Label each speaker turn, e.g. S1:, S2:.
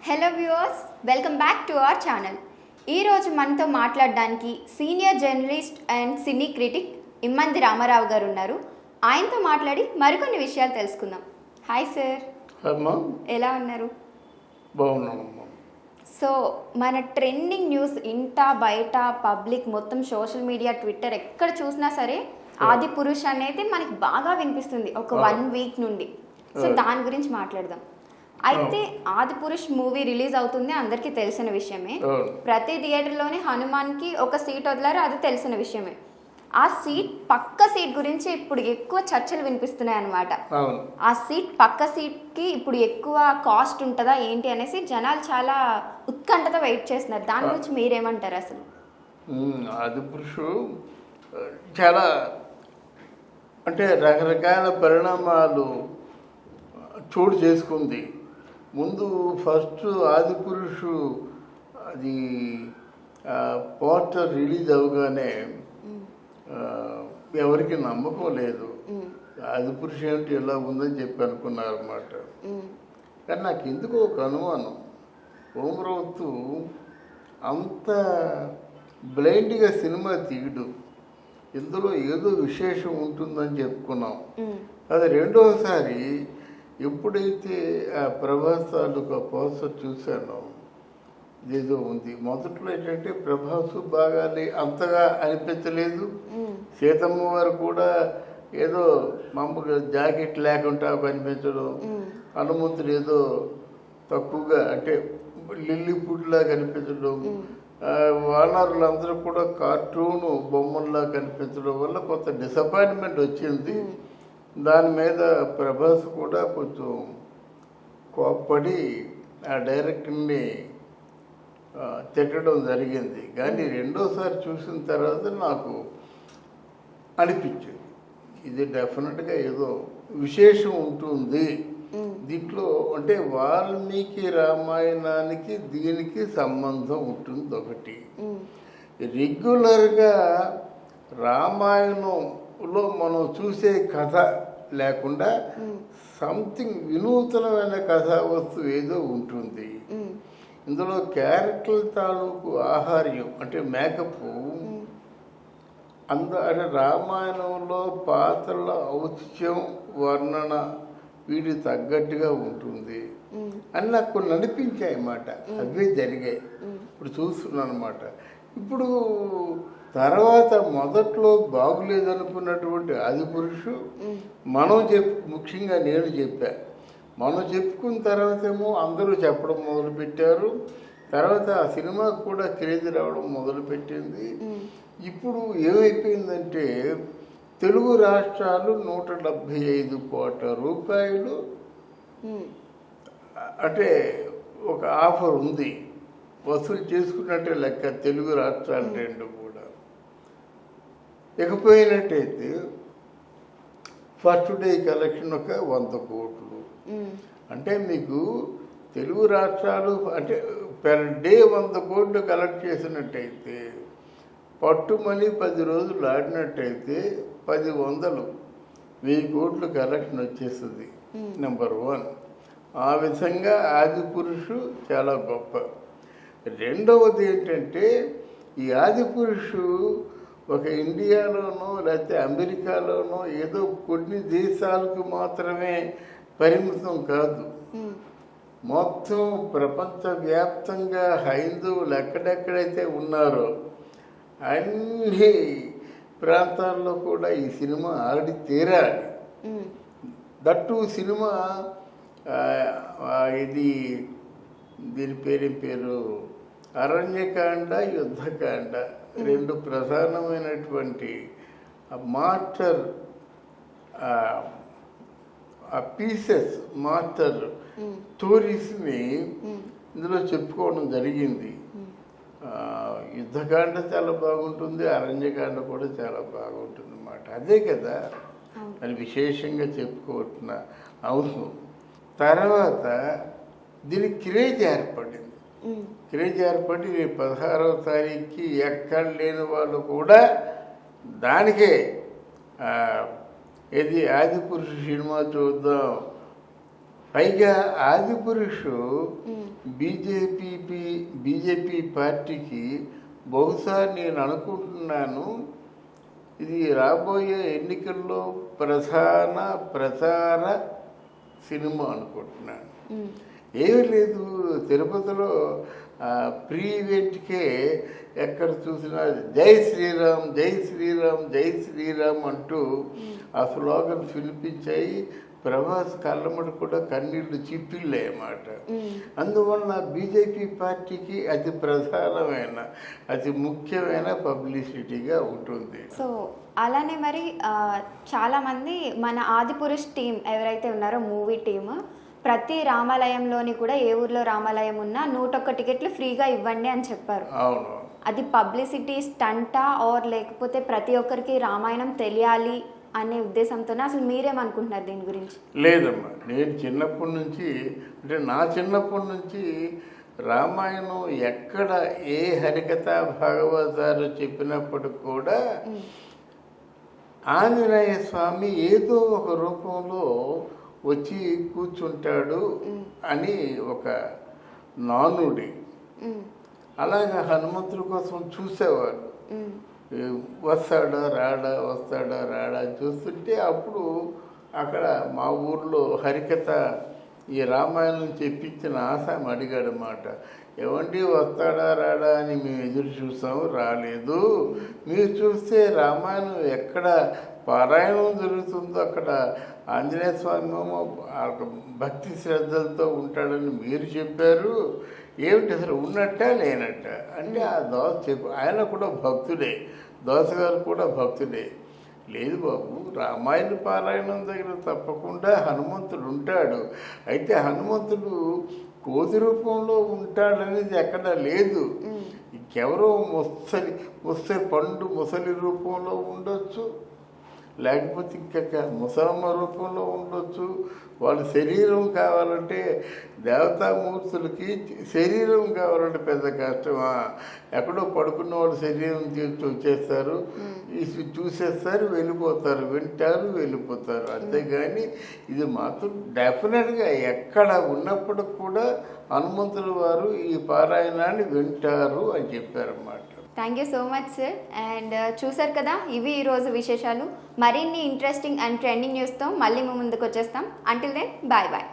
S1: Hello viewers, welcome back to our channel. ఈరోజు మనతో మాట్లాడడానికి senior journalist and cine critic Immandi Ramarao గారు ఉన్నారు. ఆయనతో మాట్లాడి మరికొన్ని విషయాలు తెలుసుకుందాం. హాయ్ సార్, ఎలా ఉన్నారు?
S2: బాగున్నామమ్మా.
S1: సో మన ట్రెండింగ్ న్యూస్ ఇంట బయట పబ్లిక్ మొత్తం సోషల్ మీడియా ట్విట్టర్ ఎక్కడ చూసినా సరే ఆది పురుష్ అనేది మనకి బాగా వినిపిస్తుంది ఒక 1 వీక్ నుండి. సో దాని గురించి మాట్లాడదాం. అయితే ఆది పురుష్ మూవీ రిలీజ్ అవుతుంది, అందరికీ తెలిసిన విషయమే. ప్రతి థియేటర్లోనే హనుమాన్కి ఒక సీట్ వదిలారు, అది తెలిసిన విషయమే. ఆ సీట్ పక్క సీట్ గురించి ఇప్పుడు ఎక్కువ చర్చలు వినిపిస్తున్నాయి అన్నమాట. ఆ సీట్ పక్క సీట్కి ఇప్పుడు ఎక్కువ కాస్ట్ ఉంటుందా ఏంటి అనేసి జనాలు చాలా ఉత్కంఠతో వెయిట్ చేస్తున్నారు. దాని గురించి మీరేమంటారు అసలు?
S2: ఆది పురుషు చాలా అంటే రకరకాల పరిణామాలు చోటు చేసుకుంది. ముందు ఫస్ట్ ఆది పురుషు అది పోస్టర్ రిలీజ్ అవగానే ఎవరికి నమ్మకం లేదు. ఆది పురుషు ఏంటి ఎలా ఉందని చెప్పి అనుకున్నారు అన్నమాట. కానీ నాకు ఎందుకో ఒక అనుమానం, ఓమరావుతు అంత బ్లైండ్గా సినిమా తీయడు, ఇందులో ఏదో విశేషం ఉంటుందని చెప్పుకున్నాం. అది రెండోసారి ఎప్పుడైతే ఆ ప్రభాస్ తాలూకా పోస్టర్ చూశానో ఏదో ఉంది. మొదట్లో ఏంటంటే ప్రభాస్ బాగా అంతగా అనిపించలేదు. సీతమ్మ వారు కూడా ఏదో మామూలుగా జాకెట్ లేకుండా కనిపించడం, హనుమంతుడు ఏదో తక్కువగా అంటే లిల్లీపుడ్లా కనిపించడం, వానరులందరూ కూడా కార్టూను బొమ్మల్లా కనిపించడం వల్ల కొంత డిసప్పాయింట్మెంట్ వచ్చింది. దాని మీద ప్రభాస్ కూడా కొంచెం కోప్పడి ఆ డైరెక్టర్ని తిట్టడం జరిగింది. కానీ రెండోసారి చూసిన తర్వాత నాకు అనిపించింది ఇది డెఫినెట్గా ఏదో విశేషం ఉంటుంది దీంట్లో. అంటే వాల్మీకి రామాయణానికి దీనికి సంబంధం ఉంటుంది ఒకటి. రెగ్యులర్గా రామాయణంలో మనం చూసే కథ లేకుండా సంథింగ్ వినూతనమైన కథా వస్తువు ఏదో ఉంటుంది. ఇందులో క్యారెక్టర్ తాలూకు ఆహార్యం అంటే మేకప్ అంటే రామాయణంలో పాత్రల ఔచిత్యం వర్ణన వీటి తగ్గట్టుగా ఉంటుంది అని నాకు కొన్ని అనిపించాయి అన్నమాట. అవే జరిగాయి, ఇప్పుడు చూస్తున్నాను అన్నమాట. ఇప్పుడు తర్వాత మొదట్లో బాగులేదనుకున్నటువంటి ఆది పురుషు మనం ముఖ్యంగా నేను చెప్పా, మనం చెప్పుకున్న తర్వాత ఏమో అందరూ చెప్పడం మొదలుపెట్టారు. తర్వాత ఆ సినిమాకు కూడా క్రేజ్ రావడం మొదలుపెట్టింది. ఇప్పుడు ఏమైపోయిందంటే తెలుగు రాష్ట్రాలు 175 కోట్ల రూపాయలు అంటే ఒక ఆఫర్ ఉంది, వసూలు చేసుకున్నట్టే లెక్క తెలుగు రాష్ట్రాలు రెండు కూడా. ఇకపోయినట్టయితే ఫస్ట్ డే కలెక్షన్ ఒక 100 కోట్లు. అంటే మీకు తెలుగు రాష్ట్రాలు అంటే పెర్ డే 100 కోట్లు కలెక్ట్ చేసినట్టయితే పట్టుమని 10 రోజులు ఆడినట్టయితే 10 కోట్లు కలెక్షన్ వచ్చేస్తుంది. నెంబర్ 1. ఆ విధంగా ఆది పురుషు చాలా గొప్ప. రెండవది ఏంటంటే ఈ ఆది పురుషు ఒక ఇండియాలోనో లేకపోతే అమెరికాలోనో ఏదో కొన్ని దేశాలకు మాత్రమే పరిమితం కాదు. మొత్తం ప్రపంచవ్యాప్తంగా హైందవులు ఎక్కడెక్కడైతే ఉన్నారో అన్ని ప్రాంతాల్లో కూడా ఈ సినిమా ఆడి తీరాలి. దట్టు సినిమా ఇది దీని పేరు అరణ్యకాండ, యుద్ధకాండ, 2 ప్రధానమైనటువంటి మాస్టర్ పీసెస్, మాస్టర్ స్టోరీస్ని ఇందులో చెప్పుకోవడం జరిగింది. యుద్ధకాండ చాలా బాగుంటుంది, అరణ్యకాండ కూడా చాలా బాగుంటుంది అన్నమాట. అదే కదా అది విశేషంగా చెప్పుకోవచ్చిన అవసరం. తర్వాత దీనికి క్రేజ్ ఏర్పడింది. క్రేజ్ ఏర్పడి 16వ తారీఖుకి ఎక్కడ లేని వాళ్ళు కూడా దానికే ఇది ఆది పురుషు సినిమా చూద్దాం పైగా ఆదిపురుషు బీజేపీ పార్టీకి బహుశా నేను అనుకుంటున్నాను ఇది రాబోయే ఎన్నికల్లో ప్రచార సినిమా అనుకుంటున్నాను. ఏమీ లేదు, తిరుపతిలో ప్రీ ఈవెంట్కే ఎక్కడ చూసినా జై శ్రీరామ్ జై శ్రీరామ్ జై శ్రీరామ్ అంటూ ఆ స్లోగన్స్ వినిపించాయి. ప్రభాస్ కళ్ళమ్మడి కూడా కన్నీళ్లు చిప్పిళ్ళే అన్నమాట. అందువల్ల బీజేపీ పార్టీకి అతి ప్రధానమైన అతి ముఖ్యమైన పబ్లిసిటీగా ఉంటుంది.
S1: సో అలానే మరి చాలామంది మన ఆదిపురుష్ టీం ఎవరైతే ఉన్నారో మూవీ టీమ్ ప్రతి రామాలయంలోని కూడా ఏ ఊర్లో రామాలయం ఉన్నా 101 టికెట్లు ఫ్రీగా ఇవ్వండి అని చెప్పారు.
S2: అవును,
S1: అది పబ్లిసిటీ స్టంటా ఆర్ లేకపోతే ప్రతి ఒక్కరికి రామాయణం తెలియాలి అనే ఉద్దేశంతోనే అసలు మీరేమనుకుంటున్నారు దీని గురించి?
S2: లేదమ్మా, నేను చిన్నప్పటి నుంచి అంటే నా చిన్నప్పటి నుంచి రామాయణం ఎక్కడ ఏ హరికథ భాగవతాలు చెప్పినప్పుడు కూడా ఆంజనేయ స్వామి ఏదో ఒక రూపంలో వచ్చి కూర్చుంటాడు అని ఒక నానుడి. అలాగా హనుమంతుడి కోసం చూసేవాడు, వస్తాడా రాడా అని చూస్తుంటే అప్పుడు అక్కడ మా ఊర్లో హరికథ ఈ రామాయణం చెప్పించిన ఆసామి అడిగాడు అన్నమాట. ఏమండి వస్తాడా రాడా అని మేము ఎదురు చూసాము, రాలేదు. మీరు చూస్తే రామాయణం ఎక్కడ పారాయణం జరుగుతుందో అక్కడ ఆంజనేయ స్వామి ఏమో భక్తి శ్రద్ధలతో ఉంటాడని మీరు చెప్పారు, ఏమిటి అసలు ఉన్నట్టా లేనట్ట అంటే ఆ ఆయన కూడా భక్తుడే, దోసగారు కూడా భక్తుడే. లేదు బాబు, రామాయణ పారాయణం దగ్గర తప్పకుండా హనుమంతుడు ఉంటాడు. అయితే హనుమంతుడు కోతి రూపంలో ఉంటాడనేది ఎక్కడ లేదు. ఇంకెవరో ముసలి రూపంలో ఉండొచ్చు, లేకపోతే ఇంకొక ముసలమ్మ రూపంలో ఉండొచ్చు. వాళ్ళ శరీరం కావాలంటే దేవతామూర్తులకి శరీరం కావాలంటే పెద్ద కష్టమా? ఎక్కడో పడుకున్న వాళ్ళు శరీరం వచ్చేస్తారు, చూసేస్తారు, వెళ్ళిపోతారు, వింటారు, వెళ్ళిపోతారు. అంతేగాని ఇది మాత్రం డెఫినెట్గా ఎక్కడ ఉన్నప్పుడు కూడా హనుమంతుల వారు ఈ పారాయణాన్ని వింటారు అని చెప్పారన్నమాట.
S1: Thank you so much sir. And చూసారు కదా, ఇవి ఈరోజు విశేషాలు. మరిన్ని ఇంట్రెస్టింగ్ అండ్ ట్రెండింగ్ న్యూస్తో మళ్ళీ ముందుకు వచ్చేస్తాం. Until then bye bye.